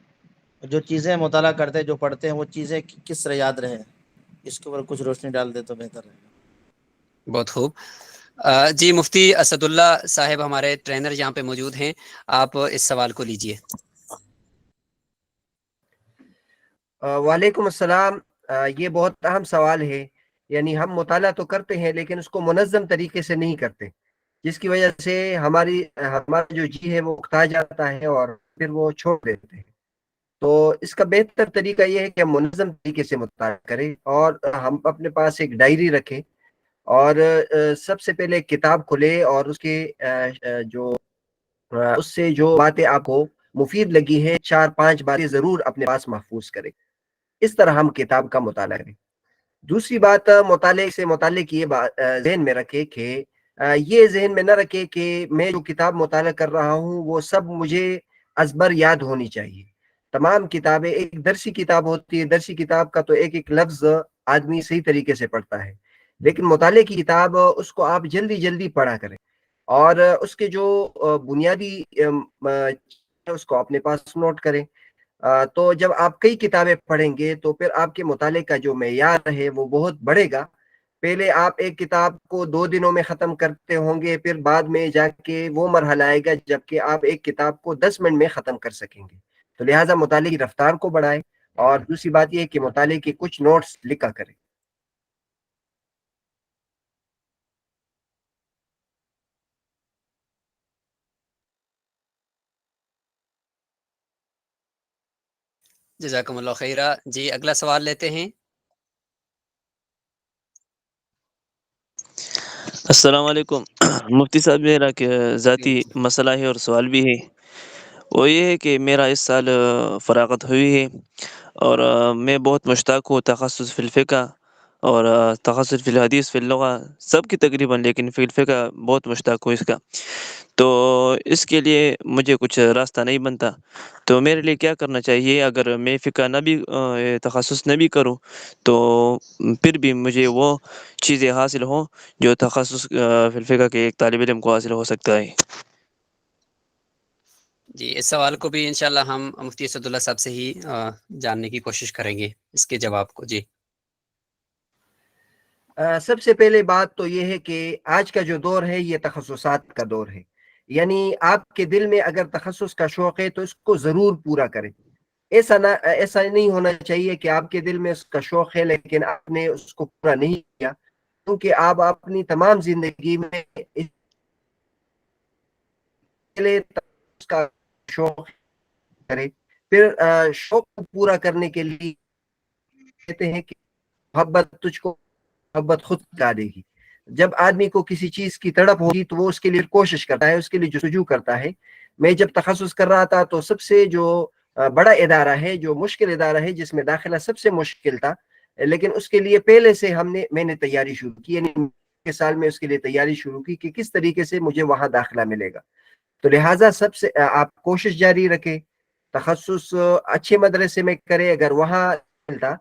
جو چیزیں مطالعہ کرتے ہیں، جو پڑھتے ہیں، وہ چیزیں کس طرح یاد رہیں، اس کے اوپر کچھ روشنی ڈال دے تو بہتر رہے گا. بہت خوب. جی مفتی اسد اللہ صاحب ہمارے ٹرینر یہاں پہ موجود ہیں، آپ اس سوال کو لیجئے. وعلیکم السلام. یہ بہت اہم سوال ہے. یعنی ہم مطالعہ تو کرتے ہیں لیکن اس کو منظم طریقے سے نہیں کرتے، جس کی وجہ سے ہمارا جو جی ہے وہ اکتا جاتا ہے اور پھر وہ چھوڑ دیتے ہیں. تو اس کا بہتر طریقہ یہ ہے کہ ہم منظم طریقے سے مطالعہ کریں، اور ہم اپنے پاس ایک ڈائری رکھیں، اور سب سے پہلے کتاب کھلے اور اس کے اس سے جو باتیں آپ کو مفید لگی ہے 4-5 باتیں ضرور اپنے پاس محفوظ کریں. اس طرح ہم کتاب کا مطالعہ کریں. دوسری بات، مطالعے سے متعلق یہ ذہن میں رکھے کہ یہ ذہن میں نہ رکھے کہ میں جو کتاب مطالعہ کر رہا ہوں وہ سب مجھے ازبر یاد ہونی چاہیے. تمام کتابیں، ایک درسی کتاب ہوتی ہے، درسی کتاب کا تو ایک ایک لفظ آدمی صحیح طریقے سے پڑھتا ہے، لیکن مطالعے کی کتاب اس کو آپ جلدی جلدی پڑھا کریں، اور اس کے جو بنیادی اس کو اپنے پاس نوٹ کریں. تو جب آپ کئی کتابیں پڑھیں گے تو پھر آپ کے مطالعے کا جو معیار ہے وہ بہت بڑھے گا. پہلے آپ ایک کتاب کو 2 دنوں میں ختم کرتے ہوں گے، پھر بعد میں جا کے وہ مرحلہ آئے گا جبکہ آپ ایک کتاب کو 10 منٹ میں ختم کر سکیں گے. تو لہٰذا مطالعے کی رفتار کو بڑھائیں، اور دوسری بات یہ کہ مطالعے کے کچھ نوٹس لکھا کریں. جزاکم اللہ خیرہ. جی اگلا سوال لیتے ہیں. السلام علیکم مفتی صاحب. میرا ذاتی مسئلہ ہے اور سوال بھی ہے. وہ یہ ہے کہ میرا اس سال فراغت ہوئی ہے، اور میں بہت مشتاق ہوں تخصص فی الفقہ اور تخصص فی الحدیث فی اللغہ سب کی تقریباً، لیکن فی الفقہ بہت مشتاق ہوں اس کا. تو اس کے لیے مجھے کچھ راستہ نہیں بنتا. تو میرے لیے کیا کرنا چاہیے؟ اگر میں فقہ نہ بھی تخصص نہ بھی کروں تو پھر بھی مجھے وہ چیزیں حاصل ہوں جو تخصص فی الفقہ کے ایک طالب علم کو حاصل ہو سکتا ہے. جی اس سوال کو بھی انشاءاللہ ہم مفتی اسداللہ صاحب سے ہی جاننے کی کوشش کریں گے اس کے جواب کو. جی سب سے پہلے بات تو یہ ہے کہ آج کا جو دور ہے یہ تخصصات کا دور ہے. یعنی آپ کے دل میں اگر تخصص کا شوق ہے تو اس کو ضرور پورا کریں. ایسا نہیں ہونا چاہیے کہ آپ کے دل میں اس کا شوق ہے لیکن آپ نے اس کو پورا نہیں کیا، کیونکہ آپ اپنی تمام زندگی میں اس کا شوق کریں. پھر شوق کو پورا کرنے کے لیے کہتے ہیں کہ محبت تجھ کو محبت خود کا دے گی. جب آدمی کو کسی چیز کی تڑپ ہوگی تو وہ اس کے لیے کوشش کرتا ہے، اس کے لیے جستجو کرتا ہے. میں جب تخصص کر رہا تھا تو سب سے جو بڑا ادارہ ہے، جو مشکل ادارہ ہے، جس میں داخلہ سب سے مشکل تھا، لیکن اس کے لیے پہلے سے میں نے تیاری شروع کی. یعنی کے سال میں اس کے لیے تیاری شروع کی کہ کس طریقے سے مجھے وہاں داخلہ ملے گا. تو لہٰذا سب سے آپ کوشش جاری رکھیں، تخصص اچھے مدرسے میں کریں. اگر وہاں ملتا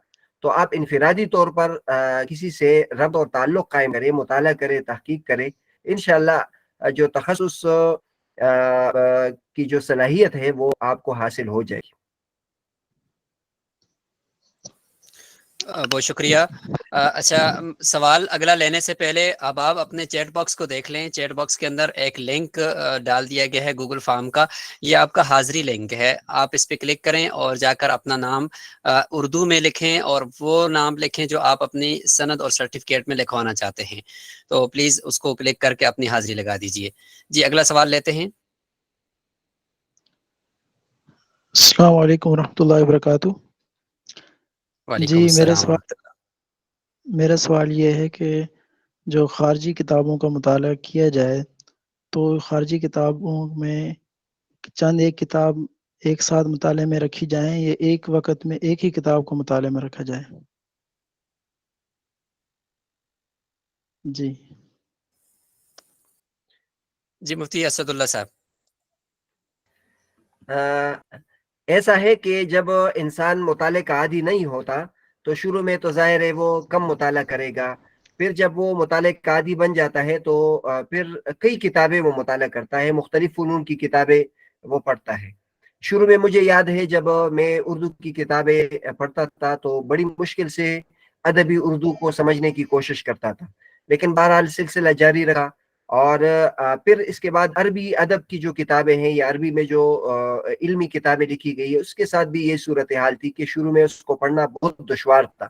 تو آپ انفرادی طور پر کسی سے ربط اور تعلق قائم کریں، مطالعہ کریں، تحقیق کریں. انشاءاللہ جو تخصص کی جو صلاحیت ہے وہ آپ کو حاصل ہو جائے گی. بہت شکریہ. اچھا سوال اگلا لینے سے پہلے اب آپ اپنے چیٹ باکس کو دیکھ لیں. چیٹ باکس کے اندر ایک لنک ڈال دیا گیا ہے گوگل فارم کا. یہ آپ کا حاضری لنک ہے، آپ اس پہ کلک کریں اور جا کر اپنا نام اردو میں لکھیں اور وہ نام لکھیں جو آپ اپنی سند اور سرٹیفکیٹ میں لکھوانا چاہتے ہیں. تو پلیز اس کو کلک کر کے اپنی حاضری لگا دیجئے. جی اگلا سوال لیتے ہیں. السلام علیکم ورحمۃ اللہ وبرکاتہ. وعلیکم جی السلام. میرا سوال یہ ہے کہ جو خارجی کتابوں کا مطالعہ کیا جائے تو خارجی کتابوں میں چند ایک کتاب ایک ساتھ مطالعے میں رکھی جائیں یا ایک وقت میں ایک ہی کتاب کو مطالعے میں رکھا جائے؟ جی جی مفتی اسداللہ صاحب. ایسا ہے کہ جب انسان مطالعے کا عادی نہیں ہوتا تو شروع میں تو ظاہر ہے وہ کم مطالعہ کرے گا. پھر جب وہ مطالعے کا عادی بن جاتا ہے تو پھر کئی کتابیں وہ مطالعہ کرتا ہے، مختلف فنون کی کتابیں وہ پڑھتا ہے. شروع میں مجھے یاد ہے جب میں اردو کی کتابیں پڑھتا تھا تو بڑی مشکل سے ادبی اردو کو سمجھنے کی کوشش کرتا تھا، لیکن بہرحال سلسلہ جاری رہا. اور پھر اس کے بعد عربی ادب کی جو کتابیں ہیں یا عربی میں جو علمی کتابیں لکھی گئی ہے اس کے ساتھ بھی یہ صورتحال تھی کہ شروع میں اس کو پڑھنا بہت دشوار تھا،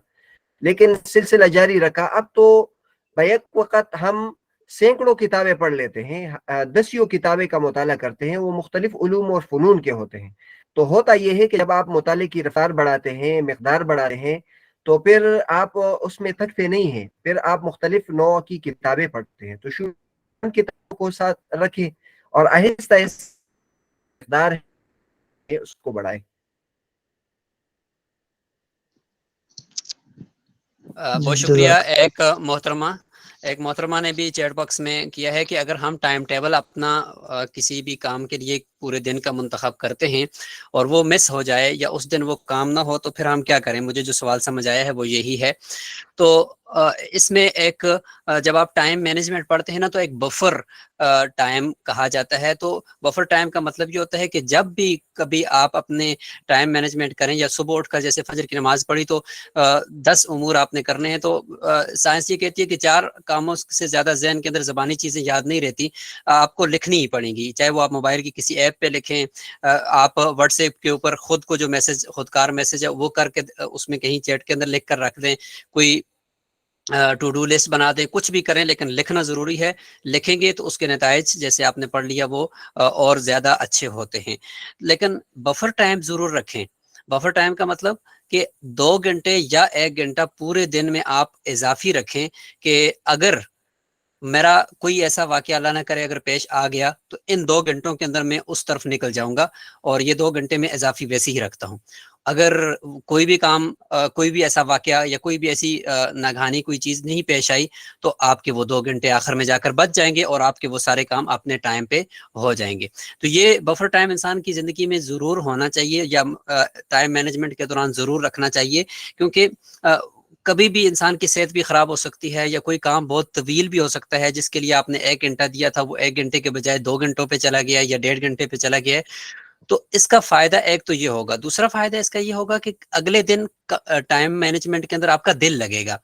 لیکن سلسلہ جاری رکھا. اب تو بیک وقت ہم سینکڑوں کتابیں پڑھ لیتے ہیں، دسیوں کتابیں کا مطالعہ کرتے ہیں، وہ مختلف علوم اور فنون کے ہوتے ہیں. تو ہوتا یہ ہے کہ جب آپ مطالعے کی رفتار بڑھاتے ہیں، مقدار بڑھاتے ہیں، تو پھر آپ اس میں تھکتے نہیں ہیں، پھر آپ مختلف نوع کی کتابیں پڑھتے ہیں. تو شروع کتابوں کو ساتھ رکھیں اور آہستہ آہستہ مقدار ہے اس کو بڑھائیں. بہت شکریہ. ایک محترمہ نے بھی چیٹ باکس میں کیا ہے کہ اگر ہم ٹائم ٹیبل اپنا کسی بھی کام کے لیے پورے دن کا منتخب کرتے ہیں اور وہ مس ہو جائے یا اس دن وہ کام نہ ہو تو پھر ہم کیا کریں؟ مجھے جو سوال سمجھ آیا ہے وہ یہی ہے. تو اس میں ایک جب آپ ٹائم مینجمنٹ پڑھتے ہیں نا تو ایک بفر ٹائم کہا جاتا ہے. تو بفر ٹائم کا مطلب یہ ہوتا ہے کہ جب بھی کبھی آپ اپنے ٹائم مینجمنٹ کریں یا صبح اٹھ کر جیسے فجر کی نماز پڑھی تو 10 امور آپ نے کرنے ہیں، تو سائنس یہ کہتی ہے کہ 4 کاموں سے زیادہ ذہن کے اندر زبانی چیزیں یاد نہیں رہتی، آپ کو لکھنی ہی پڑیں گی. چاہے وہ آپ موبائل کی کسی ایپ پہ لکھیں، آپ واٹس ایپ کے اوپر خود کو جو میسج خودکار میسج ہے وہ کر کے اس میں کہیں چیٹ کے اندر لکھ کر رکھ دیں، کوئی ٹو ڈو لسٹ بنا دیں، کچھ بھی کریں لیکن لکھنا ضروری ہے. لکھیں گے تو اس کے نتائج جیسے آپ نے پڑھ لیا وہ اور زیادہ اچھے ہوتے ہیں. لیکن بفر ٹائم ضرور رکھیں. بفر ٹائم کا مطلب کہ 2 گھنٹے یا 1 گھنٹہ پورے دن میں آپ اضافی رکھیں کہ اگر میرا کوئی ایسا واقعہ اللہ نہ کرے اگر پیش آ گیا تو ان 2 گھنٹوں کے اندر میں اس طرف نکل جاؤں گا، اور یہ 2 گھنٹے میں اضافی ویسے ہی رکھتا ہوں. اگر کوئی بھی کام کوئی بھی ایسا واقعہ یا کوئی بھی ایسی ناگہانی کوئی چیز نہیں پیش آئی تو آپ کے وہ 2 گھنٹے آخر میں جا کر بچ جائیں گے اور آپ کے وہ سارے کام اپنے ٹائم پہ ہو جائیں گے. تو یہ بفر ٹائم انسان کی زندگی میں ضرور ہونا چاہیے یا ٹائم مینجمنٹ کے دوران ضرور رکھنا چاہیے, کیونکہ کبھی بھی انسان کی صحت بھی خراب ہو سکتی ہے یا کوئی کام بہت طویل بھی ہو سکتا ہے جس کے لیے آپ نے 1 گھنٹہ دیا تھا وہ 1 گھنٹے کے بجائے 2 گھنٹوں پہ چلا گیا یا 1.5 گھنٹے پہ چلا گیا ہے. تو اس کا فائدہ ایک تو یہ ہوگا, دوسرا فائدہ اس کا یہ ہوگا کہ اگلے دن ٹائم مینجمنٹ کے اندر آپ کا دل لگے گا.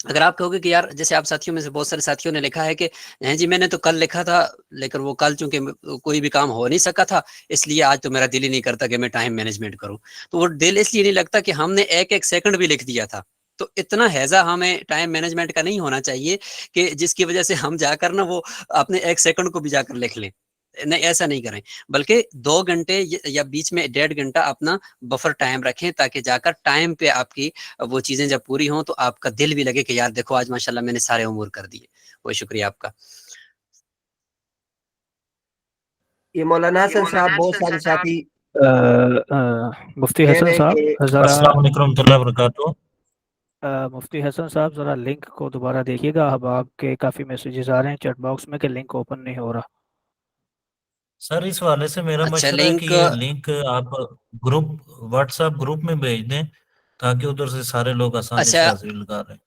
اگر آپ کہو گے کہ یار جیسے آپ ساتھیوں میں سے بہت سارے ساتھیوں نے لکھا ہے کہ جی میں نے تو کل لکھا تھا لیکن وہ کل چونکہ کوئی بھی کام ہو نہیں سکا تھا اس لیے آج تو میرا دل ہی نہیں کرتا کہ میں ٹائم مینجمنٹ کروں. تو وہ دل اس لیے نہیں لگتا کہ ہم نے 1 سیکنڈ بھی لکھ دیا تھا. تو اتنا ہیضہ ہمیں ٹائم مینجمنٹ کا نہیں ہونا چاہیے کہ جس کی وجہ سے ہم جا کر نا وہ اپنے 1 سیکنڈ کو بھی جا کر لکھ لیں. نہیں, ایسا نہیں کریں, بلکہ 2 گھنٹے یا بیچ میں 1.5 گھنٹہ اپنا بفر ٹائم رکھیں تاکہ جا کر ٹائم پہ آپ کی وہ چیزیں جب پوری ہوں تو آپ کا دل بھی لگے کہ یار دیکھو آج ماشاءاللہ میں نے سارے امور کر دیے. بہت شکریہ آپ کا. یہ مولانا حسن صاحب بہت سارے ساتھی مفتی کہہ حسن رہے ہیں صاحب کہ ذرا السلام علیکم ورحمۃ اللہ وبرکاتہ. مفتی حسن صاحب ذرا لنک کو دوبارہ دیکھیے گا. اب آپ کے کافی میسیجز آ رہے ہیں چیٹ باکس میں کہ لنک اوپن نہیں ہو رہا. سر اس حوالے سے میرا اچھا مشورہ ہے کہ لنک یہ لنک آپ گروپ واٹس ایپ گروپ میں بھیج دیں تاکہ ادھر سے سارے لوگ آسانی سے حاضری لگا رہے ہیں.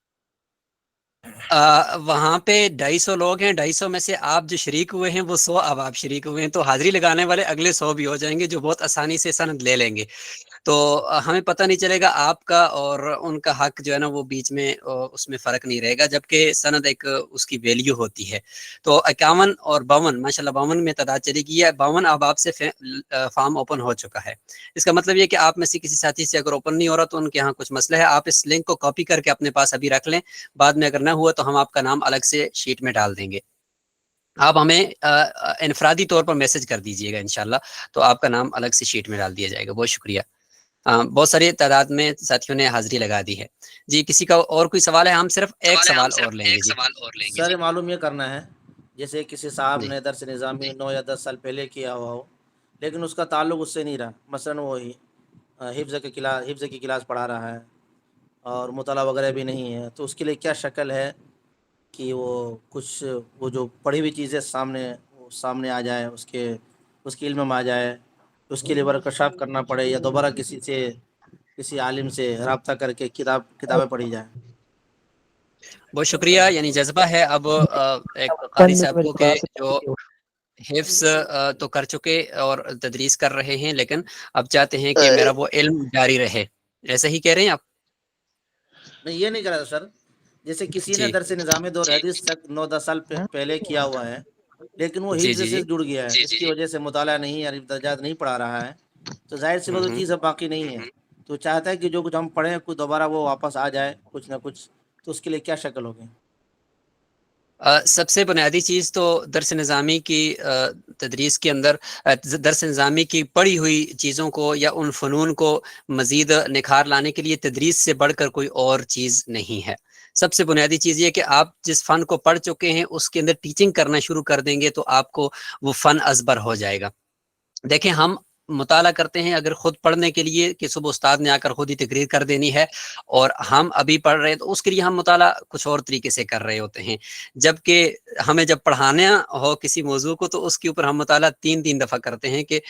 وہاں پہ 250 لوگ ہیں, 250 میں سے آپ جو شریک ہوئے ہیں وہ 100 اب آپ شریک ہوئے ہیں تو حاضری لگانے والے اگلے 100 بھی ہو جائیں گے جو بہت آسانی سے سند لے لیں گے. تو ہمیں پتہ نہیں چلے گا آپ کا اور ان کا حق جو ہے نا وہ بیچ میں اس میں فرق نہیں رہے گا, جبکہ سند ایک اس کی ویلیو ہوتی ہے. تو 51 اور 52 ماشاءاللہ 52 میں تعداد چلی گئی ہے. 52 اب آپ سے فارم اوپن ہو چکا ہے. اس کا مطلب یہ کہ آپ میں سے کسی ساتھی سے اگر اوپن نہیں ہو رہا تو ان کے یہاں کچھ مسئلہ ہے. آپ اس لنک کو کاپی کر کے اپنے پاس ابھی رکھ لیں, بعد میں اگر نہ ہوا تو ہم آپ کا نام الگ سے شیٹ میں ڈال دیں گے. آپ ہمیں انفرادی طور پر میسج کر دیجئے گا انشاءاللہ تو آپ کا نام الگ سے شیٹ میں ڈال دیا جائے گا. بہت شکریہ. بہت ساری تعداد میں ساتھیوں نے حاضری لگا دی ہے. جی کسی کا اور کوئی سوال ہے؟ ہم صرف ایک سوال اور لیں گے. جی سر معلوم یہ کرنا ہے جیسے کسی صاحب جی نے درس نظامی 9 یا 10 سال پہلے کیا ہوا ہو لیکن اس کا تعلق اس سے نہیں رہا, مثلا وہی حفظ کی کلاس پڑھا رہا ہے اور مطالعہ وغیرہ بھی نہیں ہے, تو اس کے لیے کیا شکل ہے کہ وہ کچھ وہ جو پڑھی ہوئی چیزیں سامنے آ جائے, اس کے علم میں آ جائے, اس کے لیے ورکشاپ کرنا پڑے یا دوبارہ کسی عالم سے رابطہ کر کے کتابیں پڑھی جائیں. بہت شکریہ. یعنی جذبہ ہے اب ایک قاری چند منٹ صاحب میری کو کہ بات سے جو حفظ تو کر چکے اور تدریس کر رہے ہیں لیکن اب چاہتے ہیں کہ میرا وہ علم جاری رہے. ایسا ہی کہہ رہے ہیں آپ؟ نہیں یہ نہیں کر رہا سر, جیسے کسی نے جی درس نظامی دور حدیث تک 9-10 سال پہلے کیا ہوا ہے لیکن وہ جی حفظ جی سے جی جڑ گیا ہے, اس کی وجہ سے مطالعہ نہیں یا درجات نہیں پڑھا رہا ہے, تو ظاہر سی بات وہ چیز اب باقی نہیں ہے. تو چاہتا ہے کہ جو کچھ ہم پڑھیں کچھ دوبارہ وہ واپس آ جائے کچھ نہ کچھ, تو اس کے لیے کیا شکل ہوگی؟ سب سے بنیادی چیز تو درس نظامی کی تدریس کے اندر درس نظامی کی پڑھی ہوئی چیزوں کو یا ان فنون کو مزید نکھار لانے کے لیے تدریس سے بڑھ کر کوئی اور چیز نہیں ہے. سب سے بنیادی چیز یہ کہ آپ جس فن کو پڑھ چکے ہیں اس کے اندر ٹیچنگ کرنا شروع کر دیں گے تو آپ کو وہ فن ازبر ہو جائے گا. دیکھیں ہم مطالعہ کرتے ہیں اگر خود پڑھنے کے لیے کہ صبح استاد نے آ کر خود ہی تقریر کر دینی ہے اور ہم ابھی پڑھ رہے ہیں تو اس کے لیے ہم مطالعہ کچھ اور طریقے سے کر رہے ہوتے ہیں. جبکہ ہمیں جب پڑھانا ہو کسی موضوع کو تو اس کے اوپر ہم مطالعہ 3 دفعہ کرتے ہیں کہ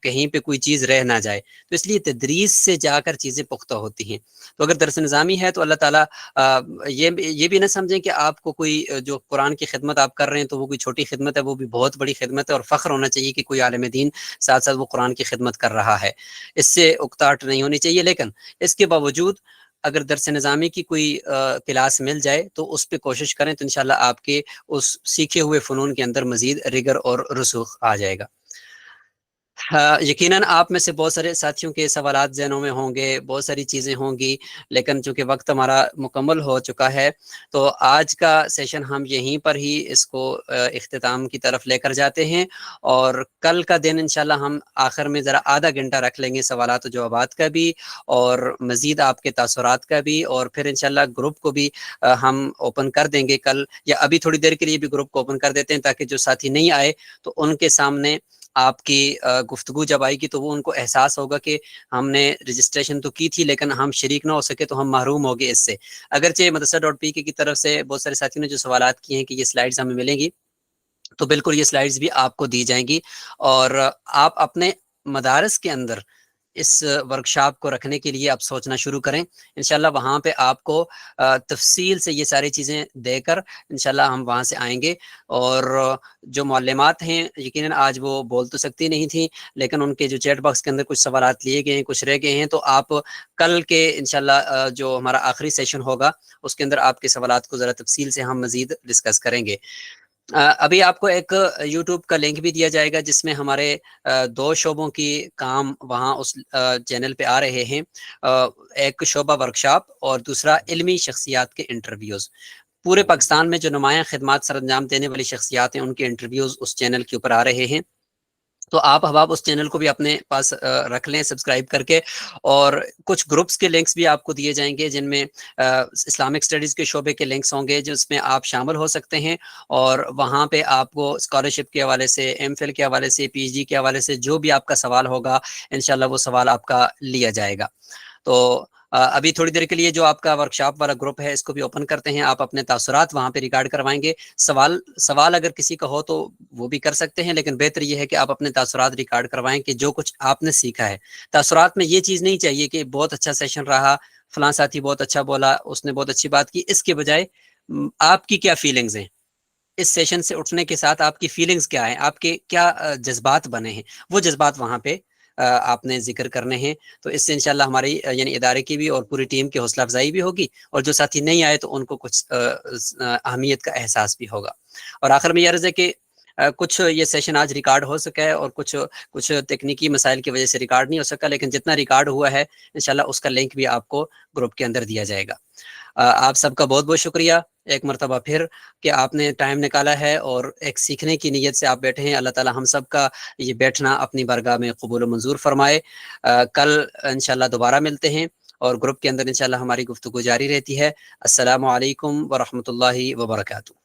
کہیں پہ کوئی چیز رہ نہ جائے. تو اس لیے تدریس سے جا کر چیزیں پختہ ہوتی ہیں. تو اگر درس نظامی ہے تو اللہ تعالیٰ یہ بھی نہ سمجھیں کہ آپ کو کوئی جو قرآن کی خدمت آپ کر رہے ہیں تو وہ کوئی چھوٹی خدمت ہے, وہ بھی بہت بڑی خدمت ہے اور فخر ہونا چاہیے کہ کوئی عالم دین ساتھ ساتھ وہ قرآن کی خدمت کر رہا ہے. اس سے اکتاہٹ نہیں ہونی چاہیے. لیکن اس کے باوجود اگر درس نظامی کی کوئی کلاس مل جائے تو اس پہ کوشش کریں تو انشاءاللہ آپ کے اس سیکھے ہوئے فنون کے اندر مزید رگر اور رسوخ آ جائے گا. یقیناً آپ میں سے بہت سارے ساتھیوں کے سوالات ذہنوں میں ہوں گے, بہت ساری چیزیں ہوں گی, لیکن چونکہ وقت ہمارا مکمل ہو چکا ہے تو آج کا سیشن ہم یہیں پر ہی اس کو اختتام کی طرف لے کر جاتے ہیں. اور کل کا دن انشاءاللہ ہم آخر میں ذرا آدھا گھنٹہ رکھ لیں گے سوالات و جوابات کا بھی اور مزید آپ کے تاثرات کا بھی, اور پھر انشاءاللہ گروپ کو بھی ہم اوپن کر دیں گے کل, یا ابھی تھوڑی دیر کے لیے بھی گروپ کو اوپن کر دیتے ہیں تاکہ جو ساتھی نہیں آئے تو ان کے سامنے آپ کی گفتگو جب آئے گی تو وہ ان کو احساس ہوگا کہ ہم نے رجسٹریشن تو کی تھی لیکن ہم شریک نہ ہو سکے تو ہم محروم ہو گئے اس سے. اگرچہ مدرسہ.pk کی طرف سے بہت سارے ساتھیوں نے جو سوالات کیے ہیں کہ یہ سلائیڈز ہمیں ملیں گی، تو بالکل یہ سلائیڈز بھی آپ کو دی جائیں گی، اور آپ اپنے مدارس کے اندر اس ورکشاپ کو رکھنے کے لیے آپ سوچنا شروع کریں. انشاءاللہ وہاں پہ آپ کو تفصیل سے یہ ساری چیزیں دے کر انشاءاللہ ہم وہاں سے آئیں گے. اور جو معلمات ہیں یقیناً آج وہ بول تو سکتی نہیں تھیں، لیکن ان کے جو چیٹ باکس کے اندر کچھ سوالات لیے گئے ہیں، کچھ رہ گئے ہیں، تو آپ کل کے انشاءاللہ جو ہمارا آخری سیشن ہوگا اس کے اندر آپ کے سوالات کو ذرا تفصیل سے ہم مزید ڈسکس کریں گے. ابھی آپ کو ایک یوٹیوب کا لنک بھی دیا جائے گا جس میں ہمارے 2 شعبوں کی کام وہاں اس چینل پہ آ رہے ہیں، ایک شعبہ ورکشاپ اور دوسرا علمی شخصیات کے انٹرویوز. پورے پاکستان میں جو نمایاں خدمات سر انجام دینے والی شخصیات ہیں ان کے انٹرویوز اس چینل کے اوپر آ رہے ہیں. تو آپ احباب اس چینل کو بھی اپنے پاس رکھ لیں سبسکرائب کر کے، اور کچھ گروپس کے لنکس بھی آپ کو دیے جائیں گے جن میں اسلامک اسٹڈیز کے شعبے کے لنکس ہوں گے جس میں آپ شامل ہو سکتے ہیں، اور وہاں پہ آپ کو اسکالرشپ کے حوالے سے، ایم فل کے حوالے سے، پی ایچ ڈی کے حوالے سے جو بھی آپ کا سوال ہوگا انشاءاللہ وہ سوال آپ کا لیا جائے گا. تو ابھی تھوڑی دیر کے لیے جو آپ کا ورکشاپ والا گروپ ہے اس کو بھی اوپن کرتے ہیں. آپ اپنے تاثرات وہاں پہ ریکارڈ کروائیں گے. سوال اگر کسی کا ہو تو وہ بھی کر سکتے ہیں، لیکن بہتر یہ ہے کہ آپ اپنے تاثرات ریکارڈ کروائیں کہ جو کچھ آپ نے سیکھا ہے. تاثرات میں یہ چیز نہیں چاہیے کہ بہت اچھا سیشن رہا، فلاں ساتھی بہت اچھا بولا، اس نے بہت اچھی بات کی. اس کے بجائے آپ کی کیا فیلنگز ہیں، اس سیشن سے اٹھنے کے ساتھ آپ کی فیلنگز کیا ہیں، آپ کے کیا جذبات بنے ہیں، وہ جذبات وہاں پہ آپ نے ذکر کرنے ہیں. تو اس سے انشاءاللہ ہماری یعنی ادارے کی بھی اور پوری ٹیم کی حوصلہ افزائی بھی ہوگی، اور جو ساتھی نہیں آئے تو ان کو کچھ اہمیت کا احساس بھی ہوگا. اور آخر میں یہ عرض ہے کہ کچھ یہ سیشن آج ریکارڈ ہو سکا ہے اور کچھ تکنیکی مسائل کی وجہ سے ریکارڈ نہیں ہو سکا، لیکن جتنا ریکارڈ ہوا ہے انشاءاللہ اس کا لنک بھی آپ کو گروپ کے اندر دیا جائے گا. آپ سب کا بہت بہت شکریہ ایک مرتبہ پھر کہ آپ نے ٹائم نکالا ہے اور ایک سیکھنے کی نیت سے آپ بیٹھے ہیں. اللہ تعالی ہم سب کا یہ بیٹھنا اپنی بارگاہ میں قبول و منظور فرمائے. کل انشاءاللہ دوبارہ ملتے ہیں اور گروپ کے اندر انشاءاللہ ہماری گفتگو جاری رہتی ہے. السلام علیکم ورحمۃ اللہ وبرکاتہ.